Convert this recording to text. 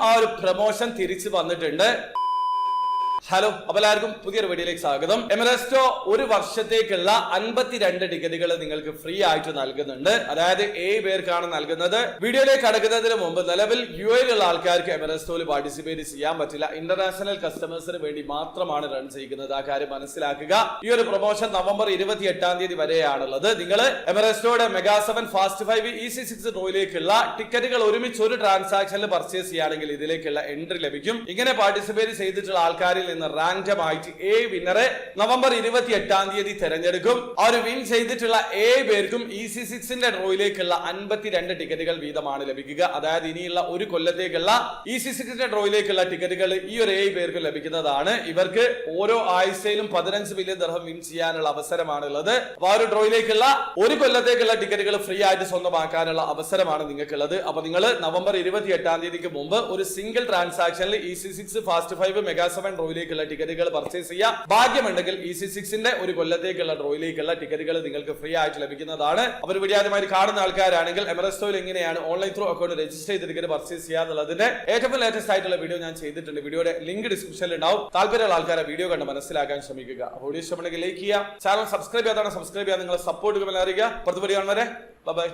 ആ ഒരു പ്രൊമോഷൻ തിരിച്ചു വന്നിട്ടുണ്ട്. ഹലോ, അപ്പോൾ എല്ലാവർക്കും പുതിയൊരു വീഡിയോയിലേക്ക് സ്വാഗതം. എമറസ്റ്റോ ഒരു വർഷത്തേക്കുള്ള 52 ടിക്കറ്റുകൾ നിങ്ങൾക്ക് ഫ്രീ ആയിട്ട് നൽകുന്നുണ്ട്. അതായത് 7 പേർക്കാണ് നൽകുന്നത്. വീഡിയോയിലേക്ക് കടക്കുന്നതിന് മുമ്പ് നിലവിൽ യുഎയിലുള്ള ആൾക്കാർക്ക് എമറസ്റ്റോയിൽ പാർട്ടിസിപ്പേറ്റ് ചെയ്യാൻ പറ്റില്ല. ഇന്റർനാഷണൽ കസ്റ്റമേഴ്സിന് വേണ്ടി മാത്രമാണ് റൺ ചെയ്യുന്നത്. ആ കാര്യം മനസ്സിലാക്കുക. ഈ ഒരു പ്രൊമോഷൻ നവംബർ 28 വരെയാണുള്ളത്. നിങ്ങൾ എമറസ്റ്റോയുടെ മെഗാ 7 ഫാസ്റ്റ് 5 EC6 ഡ്രോയിലേക്കുള്ള ടിക്കറ്റുകൾ ഒരുമിച്ച് ഒരു ട്രാൻസാക്ഷനിൽ പർച്ചേസ് ചെയ്യുകയാണെങ്കിൽ ഇതിലേക്കുള്ള എൻട്രി ലഭിക്കും. ഇങ്ങനെ പാർട്ടിസിപ്പേറ്റ് ചെയ്തിട്ടുള്ള ആൾക്കാരിൽ റാൻഡം ആയിട്ട് വിന്നറെ നവംബർ 28 തെരഞ്ഞെടുക്കും. ആ ഒരു വിൻ ചെയ്തിട്ടുള്ള പേർക്കും EC6 ഡ്രോയിലേക്കുള്ള 52 ടിക്കറ്റുകൾ വീതമാണ് ലഭിക്കുക. അതായത് ഇനിയുള്ള ഒരു കൊല്ലത്തേക്കുള്ള EC6 ഡ്രോയിലേക്കുള്ള ടിക്കറ്റുകൾ ഈ ഒരു പേർക്ക് ലഭിക്കുന്നതാണ്. ഇവർക്ക് ഓരോ ആഴ്ചയിലും 15 മില്യൺ ദിർഹം വിൻ ചെയ്യാനുള്ള അവസരമാണ് ഉള്ളത്. അപ്പൊ ആ ഒരു ഡ്രോയിലേക്കുള്ള ഒരു കൊല്ലത്തേക്കുള്ള ടിക്കറ്റുകൾ ഫ്രീ ആയിട്ട് സ്വന്തമാക്കാനുള്ള അവസരമാണ് നിങ്ങൾക്കുള്ളത്. അപ്പൊ നിങ്ങൾ നവംബർ 28 മുമ്പ് ഒരു സിംഗിൾ ട്രാൻസാക്ഷനിൽ EC6 ഫാസ്റ്റ് 5 മെഗാ 7 ഡ്രോയിലേക്ക് ടിക്കറ്റുകൾ പർച്ചേസ് ചെയ്യാം. ഭാഗ്യമുണ്ടെങ്കിൽ EC6 ഒരു കൊല്ലത്തേക്കുള്ള ഡ്രോയിലേക്കുള്ള ടിക്കറ്റുകൾ നിങ്ങൾക്ക് ഫ്രീ ആയിട്ട് ലഭിക്കുന്നതാണ്. അപ്പോൾ വീഡിയോ ആദ്യമായി കാണുന്ന ആൾക്കാരാണെങ്കിൽ എമറസ്റ്റോയിൽ എങ്ങനെയാണ് ഓൺലൈൻ ത്രൂ അക്കൗണ്ട് രജിസ്റ്റർ ചെയ്ത് ടിക്കറ്റ് പർച്ചേസ് ചെയ്യാന്നുള്ളതിന്റെ ഏറ്റവും ലേറ്റസ്റ്റ് ആയിട്ടുള്ള വീഡിയോ ഞാൻ ചെയ്തിട്ടുണ്ട്. വീഡിയോയുടെ ലിങ്ക് ഡിസ്ക്രിപ്ഷനിൽ ഉണ്ടാവും. താല്പര്യമുള്ള ആൾക്കാരെ വീഡിയോ കണ്ട് മനസ്സിലാക്കാൻ ശ്രമിക്കുക. വീഡിയോ ഇഷ്ടപ്പെടുന്നെങ്കിൽ ലൈക്ക് ചെയ്യുക, ചാനൽ സബ്സ്ക്രൈബ് ചെയ്യാതാണ് സബ്സ്ക്രൈബ് ചെയ്യാൻ നിങ്ങളെ സപ്പോർട്ട് അറിയിക്കുക. അടുത്ത വീഡിയോ കാണുന്നവരെ ബൈ.